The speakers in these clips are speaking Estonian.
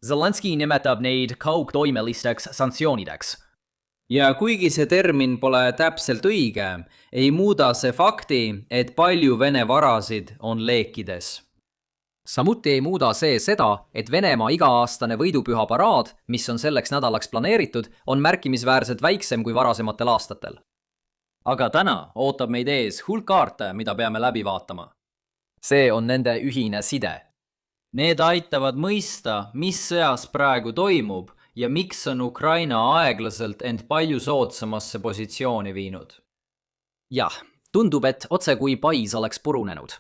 Zelenski nimetab neid kaugtoimelisteks sanktsioonideks. Ja kuigi see termin pole täpselt õige, ei muuda see fakti, et palju Vene varasid on leekides. Samuti ei muuda see seda, et Venemaa iga-aastane võidupüha paraad, mis on selleks nädalaks planeeritud, on märkimisväärselt väiksem kui varasematel aastatel. Aga täna ootab meid ees hulk kaarte, mida peame läbi vaatama. See on nende ühine side. Need aitavad mõista, mis sõjas praegu toimub ja miks on Ukraina aeglaselt end palju soodsamasse positsiooni viinud. Jah, tundub, et otse kui pais oleks purunenud.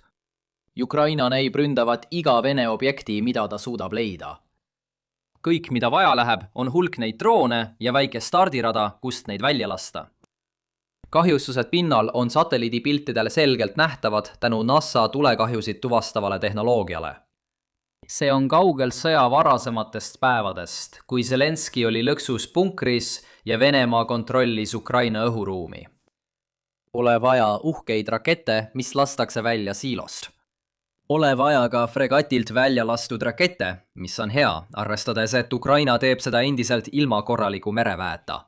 Ukraina näib ründavat iga Vene objekti, mida ta suudab leida. Kõik, mida vaja läheb, on hulk neid droone ja väike stardirada, kust neid välja lasta. Kahjustused pinnal on satelliidipiltidele selgelt nähtavad tänu NASA tulekahjusid tuvastavale tehnoloogiale. See on kaugel sõja varasematest päevadest, kui Zelenski oli lõksus punkris ja Venemaa kontrollis Ukraina õhuruumi. Pole vaja uhkeid rakette, mis lastakse välja siilost. Pole vaja ka fregatilt välja lastud rakette, mis on hea, arvestades, et Ukraina teeb seda endiselt ilma korraliku mereväeta.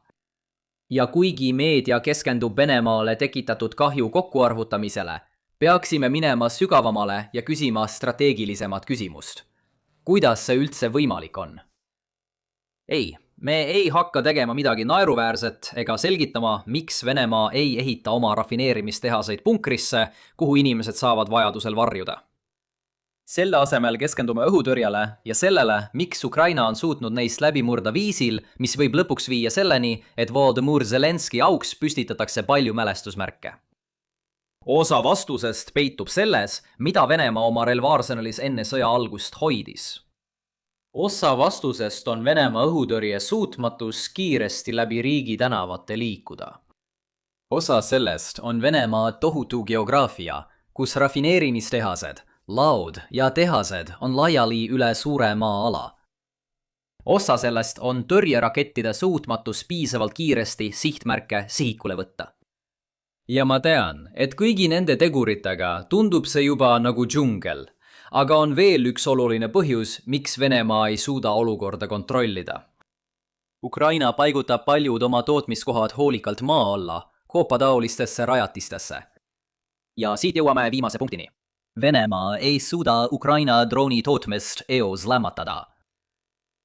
Ja kuigi meedia keskendub Venemaale tekitatud kahju kokkuarvutamisele, peaksime minema sügavamale ja küsima strateegilisemat küsimust. Kuidas see üldse võimalik on? Ei, me ei hakka tegema midagi naeruväärset ega selgitama, miks Venemaa ei ehita oma rafineerimistehaseid punkrisse, kuhu inimesed saavad vajadusel varjuda. Selle asemel keskendume õhutõrjele ja sellele, miks Ukraina on suutnud neist läbi murda viisil, mis võib lõpuks viia selleni, et Volodõmõr Zelenski auks püstitatakse palju mälestusmärke. Osa vastusest peitub selles, mida Venemaa oma relvaarsenalis enne sõja algust hoidis. Osa vastusest on Venemaa õhutõrje suutmatus kiiresti läbi riigi tänavate liikuda. Osa sellest on Venemaa tohutu geograafia, kus rafineerimistehased, laud ja tehased on laiali üle suure maa-ala. Osa sellest on tõrjerakettide suutmatus piisavalt kiiresti sihtmärke sihikule võtta. Ja ma tean, et kõigi nende teguritega tundub see juba nagu džungel, aga on veel üks oluline põhjus, miks Venemaa ei suuda olukorda kontrollida. Ukraina paigutab paljud oma tootmiskohad hoolikalt maa alla, koopataolistesse rajatistesse. Ja siit jõuame viimase punktini. Venemaa ei suuda Ukraina drooni tootmist eos lämmatada.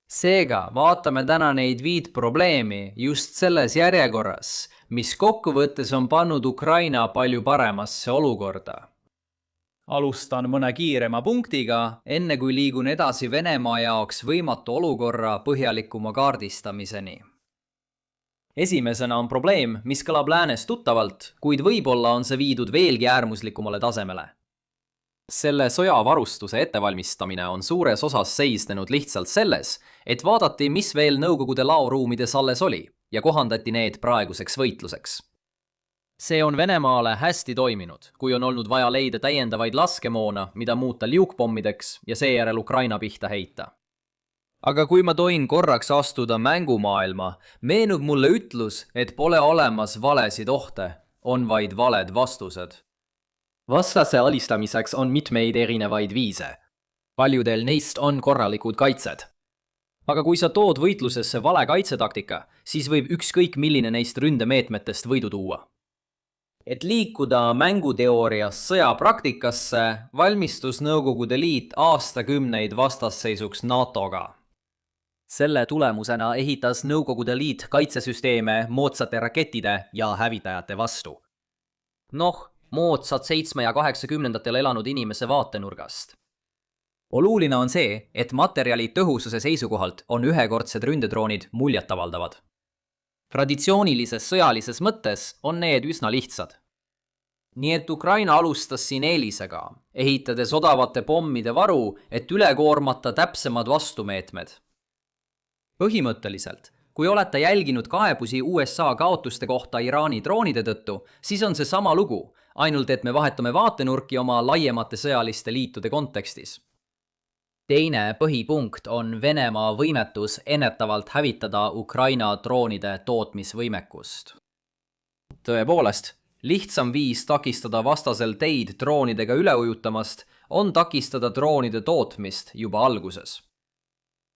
Seega vaatame täna neid 5 probleemi just selles järjekorras, mis kokkuvõttes on pannud Ukraina palju paremasse olukorda. Alustan mõne kiirema punktiga, enne kui liigun edasi Venemaa jaoks võimatu olukorra põhjalikuma kaardistamiseni. Esimesena on probleem, mis kõlab läänes tuttavalt, kuid võib-olla on see viidud veelgi äärmuslikumale tasemele. Selle sõjavarustuse ettevalmistamine on suures osas seisnenud lihtsalt selles, et vaadati, mis veel Nõukogude laoruumides alles oli ja kohandati need praeguseks võitluseks. See on Venemaale hästi toiminud, kui on olnud vaja leida täiendavaid laskemoona, mida muuta liukpommideks ja seejärel Ukraina pihta heita. Aga kui ma tohin korraks astuda mängumaailma, meenub mulle ütlus, et pole olemas valesid ohte, on vaid valed vastused. Vastase alistamiseks on mitmeid erinevaid viise. Paljudel neist on korralikud kaitsed. Aga kui sa tood võitlusesse vale kaitsetaktika, siis võib ükskõik milline neist ründemeetmetest võidu tuua. Et liikuda mänguteooriast sõjapraktikasse, valmistus Nõukogude Liit aastakümneid vastasseisuks NATO-ga. Selle tulemusena ehitas Nõukogude Liit kaitsesüsteeme moodsate rakettide ja hävitajate vastu. Moodsad 7- ja 80-ndatel elanud inimese vaatenurgast. Oluline on see, et materjali tõhususe seisukohalt on ühekordsed ründedroonid muljetavaldavad. Traditsioonilises sõjalises mõttes on need üsna lihtsad. Nii et Ukraina alustas siin eelisega, ehitades odavate pommide varu, et üle koormata täpsemad vastumeetmed. Põhimõtteliselt, kui olete jälginud kaebusi USA kaotuste kohta Iraani droonide tõttu, siis on see sama lugu, ainult et me vahetame vaatenurki oma laiemate sõjaliste liitude kontekstis. Teine põhipunkt on Venemaa võimetus ennetavalt hävitada Ukraina droonide tootmisvõimekust. Tõepoolest, lihtsam viis takistada vastasel teid droonidega üle ujutamast on takistada droonide tootmist juba alguses.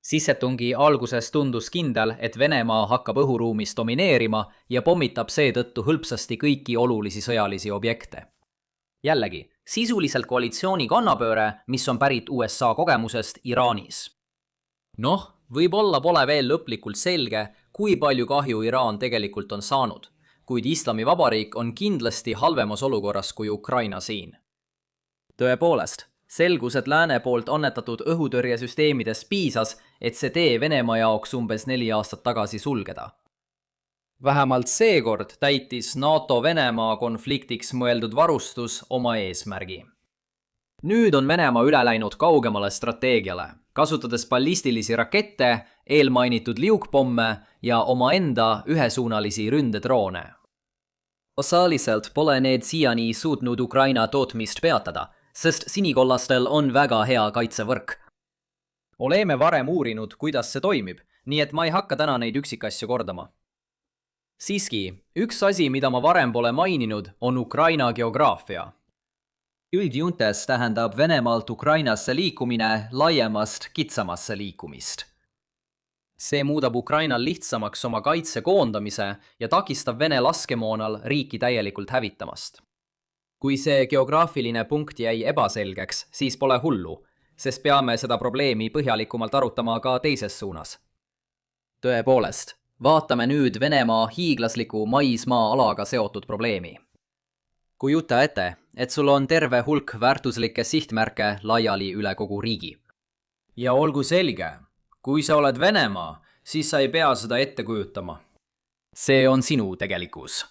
Sissetungi alguses tundus kindel, et Venemaa hakkab õhuruumis domineerima ja pommitab seetõttu hõlpsasti kõiki olulisi sõjalisi objekte. Jällegi, sisuliselt koalitsiooni kannapööre, mis on pärit USA kogemusest Iraanis. Võib-olla pole veel lõplikult selge, kui palju kahju Iraan tegelikult on saanud, kuid Islamivabariik on kindlasti halvemas olukorras kui Ukraina siin. Tõepoolest, selgus, et lääne poolt annetatud õhutõrjesüsteemides piisas, et see tee Venemaa jaoks umbes 4 aastat tagasi sulgeda. Vähemalt seekord täitis NATO-Venemaa konfliktiks mõeldud varustus oma eesmärgi. Nüüd on Venemaa üle läinud kaugemale strateegiale, kasutades ballistilisi rakette, eelmainitud liukpomme ja omaenda ühesuunalisi ründedroone. Osaliselt pole need siiani suutnud Ukraina tootmist peatada, sest sinikollastel on väga hea kaitsevõrk. Oleme varem uurinud, kuidas see toimib, nii et ma ei hakka täna neid üksikasju kordama. Siiski, üks asi, mida ma varem pole maininud, on Ukraina geograafia. Üldjoontes tähendab Venemaalt Ukrainasse liikumine laiemast kitsamasse liikumist. See muudab Ukrainal lihtsamaks oma kaitse koondamise ja takistab Vene laskemoonal riiki täielikult hävitamast. Kui see geograafiline punkt jäi ebaselgeks, siis pole hullu, sest peame seda probleemi põhjalikumalt arutama ka teises suunas. Tõepoolest, vaatame nüüd Venemaa hiiglasliku maismaa alaga seotud probleemi. Kujuta ette, et sul on terve hulk väärtuslikke sihtmärke laiali üle kogu riigi. Ja olgu selge, kui sa oled Venemaa, siis sa ei pea seda ette kujutama. See on sinu tegelikkus.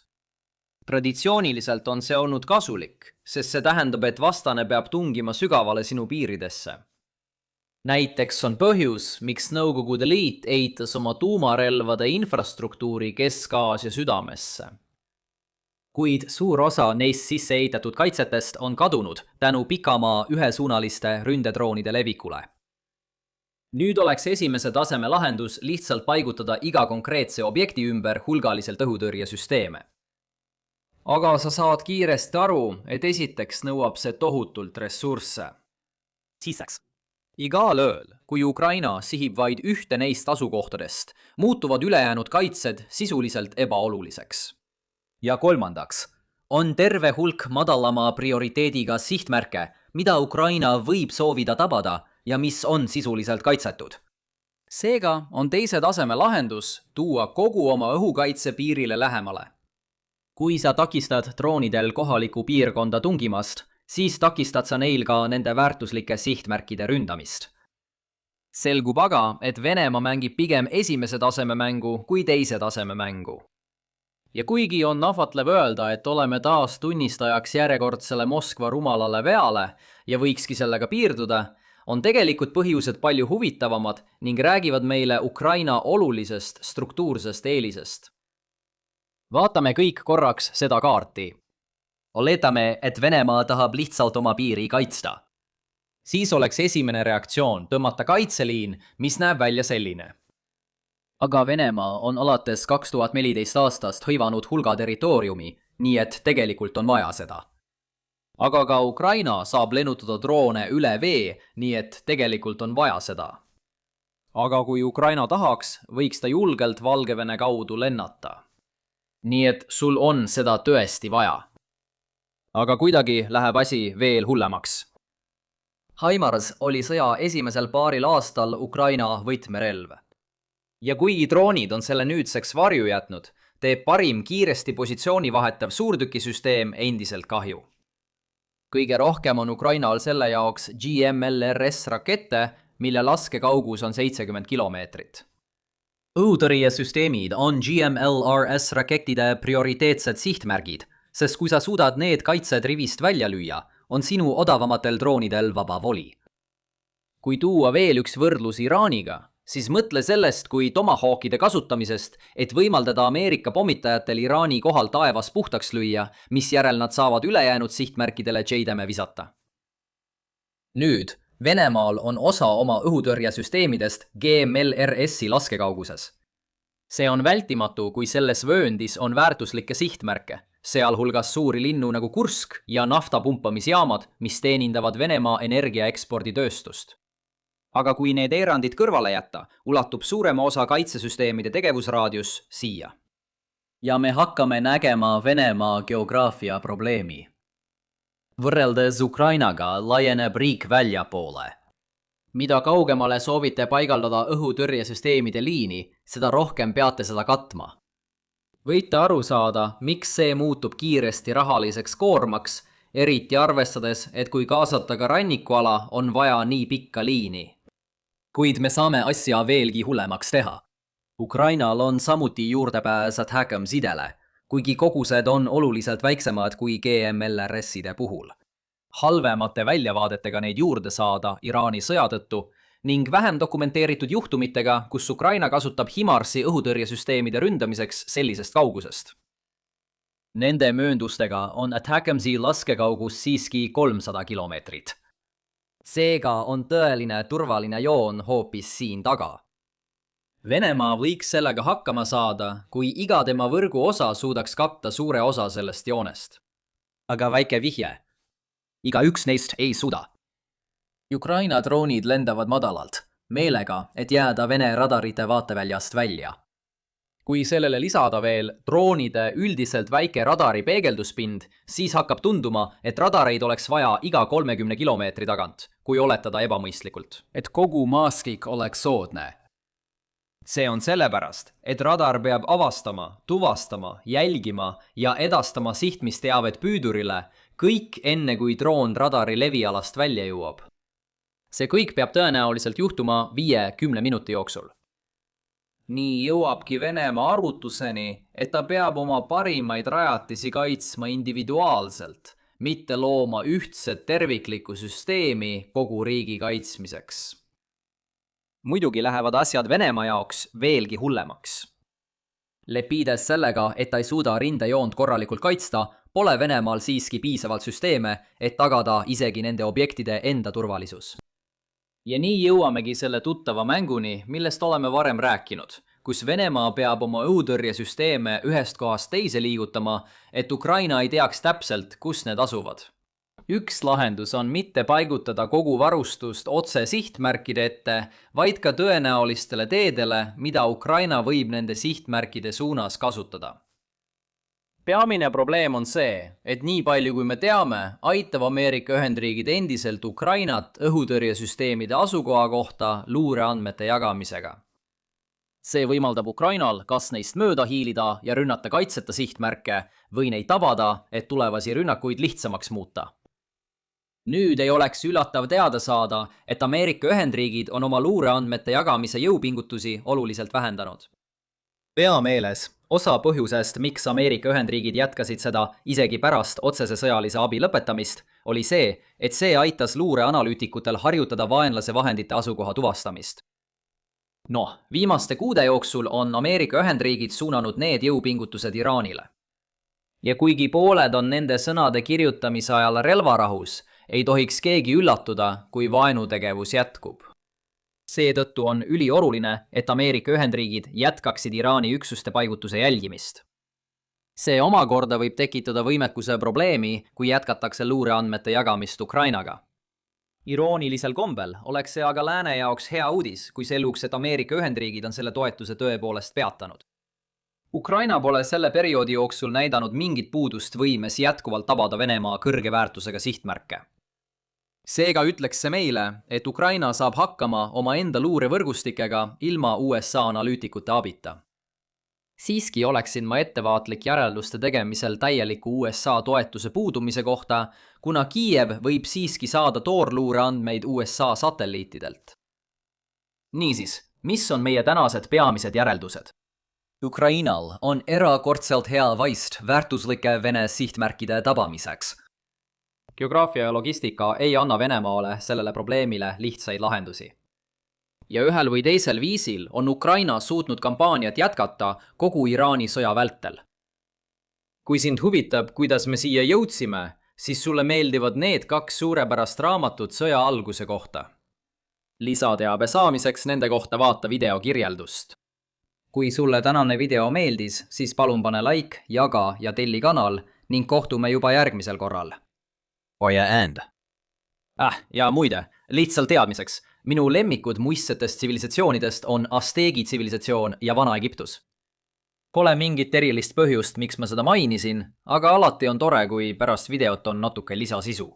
Traditsiooniliselt on see olnud kasulik, sest see tähendab, et vastane peab tungima sügavale sinu piiridesse. Näiteks on põhjus, miks Nõukogude Liit eitas oma tuumarelvade infrastruktuuri Kesk-Aasia südamesse. Kuid suur osa neist sisse ehitatud kaitsetest on kadunud tänu pikamaa ühesuunaliste ründedroonide levikule. Nüüd oleks esimese taseme lahendus lihtsalt paigutada iga konkreetse objekti ümber hulgaliselt õhutõrjesüsteeme. Aga sa saad kiiresti aru, et esiteks nõuab see tohutult ressursse. Siseks. Igal ööl, kui Ukraina sihib vaid ühte neist asukohtadest, muutuvad ülejäänud kaitsed sisuliselt ebaoluliseks. Ja kolmandaks, on terve hulk madalama prioriteediga sihtmärke, mida Ukraina võib soovida tabada ja mis on sisuliselt kaitsetud. Seega on teise taseme lahendus tuua kogu oma õhukaitse piirile lähemale. Kui sa takistad droonidel kohalikku piirkonda tungimast, siis takistad sa neil ka nende väärtuslike sihtmärkide ründamist. Selgub aga, et Venemaa mängib pigem esimese taseme mängu kui teise taseme mängu. Ja kuigi on ahvatlev öelda, et oleme taas tunnistajaks järjekordsele Moskva rumalale veale ja võikski sellega piirduda, on tegelikult põhjused palju huvitavamad ning räägivad meile Ukraina olulisest struktuursest eelisest. Vaatame kõik korraks seda kaarti. Oletame, et Venemaa tahab lihtsalt oma piiri kaitsta. Siis oleks esimene reaktsioon tõmmata kaitseliin, mis näeb välja selline. Aga Venemaa on alates 2014 aastast hõivanud hulga territooriumi, nii et tegelikult on vaja seda. Aga ka Ukraina saab lennutada droone üle vee, nii et tegelikult on vaja seda. Aga kui Ukraina tahaks, võiks ta julgelt Valgevene kaudu lennata. Nii et sul on seda tõesti vaja. Aga kuidagi läheb asi veel hullemaks. HIMARS oli sõja esimesel paaril aastal Ukraina võtmerelv. Ja kuigi droonid on selle nüüdseks varju jätnud, teeb parim kiiresti positsiooni vahetav suurtükisüsteem endiselt kahju. Kõige rohkem on Ukrainal selle jaoks GMLRS rakette, mille laskekaugus on 70 kilomeetrit. Õhutõrjesüsteemid on GMLRS rakettide prioriteetsed sihtmärgid, sest kui sa suudad need kaitsed rivist välja lüüa, on sinu odavamatel droonidel vaba voli. Kui tuua veel üks võrdlus Iraaniga, siis mõtle sellest kui tomahawkide kasutamisest, et võimaldada Ameerika pommitajatel Iraani kohal taevas puhtaks lüüa, mis järel nad saavad ülejäänud sihtmärkidele JDM-e visata. Nüüd, Venemaal on osa oma õhutõrjesüsteemidest GMLRS-i laskekauguses. See on vältimatu, kui selles vööndis on väärtuslikke sihtmärke, sealhulgas suuri linnu nagu Kursk ja naftapumpamisjaamad, mis teenindavad Venemaa energiaeksporditööstust. Aga kui need erandid kõrvale jätta, ulatub suurema osa kaitsesüsteemide tegevusraadius siia. Ja me hakkame nägema Venemaa geograafia probleemi. Võrreldes Ukrainaga laieneb riik väljapoole. Mida kaugemale soovite paigaldada õhutõrjesüsteemide liini, seda rohkem peate seda katma. Võite aru saada, miks see muutub kiiresti rahaliseks koormaks, eriti arvestades, et kui kaasata ka rannikuala, on vaja nii pikka liini. Kuid me saame asja veelgi hullemaks teha. Ukrainal on samuti juurdepääs ATACMS-idele, kuigi kogused on oluliselt väiksemad kui GMLRS-ide puhul. Halvemate väljavaadetega neid juurde saada Iraani sõja tõttu ning vähem dokumenteeritud juhtumitega, kus Ukraina kasutab HIMARS-i õhutõrjesüsteemide ründamiseks sellisest kaugusest. Nende mööndustega on ATACMS-i laskekaugus siiski 300 kilomeetrit. Seega on tõeline turvaline joon hoopis siin taga. Venemaa võiks sellega hakkama saada, kui iga tema võrgu osa suudaks katta suure osa sellest joonest. Aga väike vihje. Iga üks neist ei suuda. Ukraina droonid lendavad madalalt, meelega, et jääda Vene radarite vaateväljast välja. Kui sellele lisada veel droonide üldiselt väike radari peegelduspind, siis hakkab tunduma, et radareid oleks vaja iga 30 kilomeetri tagant, kui oletada ebamõistlikult, et kogu maastik oleks soodne. See on sellepärast, et radar peab avastama, tuvastama, jälgima ja edastama sihtmisteavet püüdurile kõik enne, kui droon radari levialast välja jõuab. See kõik peab tõenäoliselt juhtuma 5-10 minuti jooksul. Nii jõuabki Venemaa arvutuseni, et ta peab oma parimaid rajatisi kaitsma individuaalselt, mitte looma ühtset terviklikku süsteemi kogu riigi kaitsmiseks. Muidugi lähevad asjad Venemaa jaoks veelgi hullemaks. Lepides sellega, et ta ei suuda rindejoont korralikult kaitsta, pole Venemaal siiski piisavalt süsteeme, et tagada isegi nende objektide enda turvalisus. Ja nii jõuamegi selle tuttava mänguni, millest oleme varem rääkinud, kus Venemaa peab oma õhutõrjesüsteeme ühest kohast teise liigutama, et Ukraina ei teaks täpselt, kus need asuvad. Üks lahendus on mitte paigutada kogu varustust otse sihtmärkide ette, vaid ka tõenäolistele teedele, mida Ukraina võib nende sihtmärkide suunas kasutada. Peamine probleem on see, et nii palju kui me teame, aitab Ameerika Ühendriigid endiselt Ukrainat õhutõrjesüsteemide asukoha kohta luureandmete jagamisega. See võimaldab Ukrainal kas neist mööda hiilida ja rünnata kaitseta sihtmärke või neid tabada, et tulevasi rünnakuid lihtsamaks muuta. Nüüd ei oleks üllatav teada saada, et Ameerika Ühendriigid on oma luureandmete jagamise jõupingutusi oluliselt vähendanud. Pea meeles, osa põhjusest, miks Ameerika Ühendriigid jätkasid seda isegi pärast otsese sõjalise abi lõpetamist, oli see, et see aitas luureanalüütikutel harjutada vaenlase vahendite asukoha tuvastamist. Viimaste kuude jooksul on Ameerika Ühendriigid suunanud need jõupingutused Iraanile. Ja kuigi pooled on nende sõnade kirjutamise ajal relvarahus, ei tohiks keegi üllatuda, kui vaenutegevus jätkub. Seetõttu on ülioluline, et Ameerika Ühendriigid jätkaksid Iraani üksuste paigutuse jälgimist. See omakorda võib tekitada võimekuse probleemi, kui jätkatakse luureandmete jagamist Ukrainaga. Iroonilisel kombel oleks see aga lääne jaoks hea uudis, kui selguks, et Ameerika Ühendriigid on selle toetuse tõepoolest peatanud. Ukraina pole selle perioodi jooksul näidanud mingit puudust võimes jätkuvalt tabada Venemaa kõrge väärtusega sihtmärke. Seega ütleks see meile, et Ukraina saab hakkama oma enda luurevõrgustikega ilma USA analüütikute abita. Siiski oleksin ma ettevaatlik järelduste tegemisel täieliku USA toetuse puudumise kohta, kuna Kiiev võib siiski saada toorluureandmeid USA satelliitidelt. Niisiis, mis on meie tänased peamised järeldused? Ukrainal on erakordselt hea vaist väärtuslike Vene sihtmärkide tabamiseks. Geograafia ja logistika ei anna Venemaale sellele probleemile lihtsaid lahendusi. Ja ühel või teisel viisil on Ukraina suutnud kampaaniat jätkata kogu Iraani sõja vältel. Kui sind huvitab, kuidas me siia jõudsime, siis sulle meeldivad need 2 suurepärast raamatut sõja alguse kohta. Lisateabe saamiseks nende kohta vaata videokirjeldust. Kui sulle tänane video meeldis, siis palun pane like, jaga ja telli kanal ning kohtume juba järgmisel korral. Hoia end. Ja muide, lihtsalt teadmiseks, Minu lemmikud muistsetest tsivilisatsioonidest on Asteegi tsivilisatsioon ja Vana-Egiptus. Pole mingit erilist põhjust, miks ma seda mainisin, aga alati on tore, kui pärast videot on natuke lisasisu.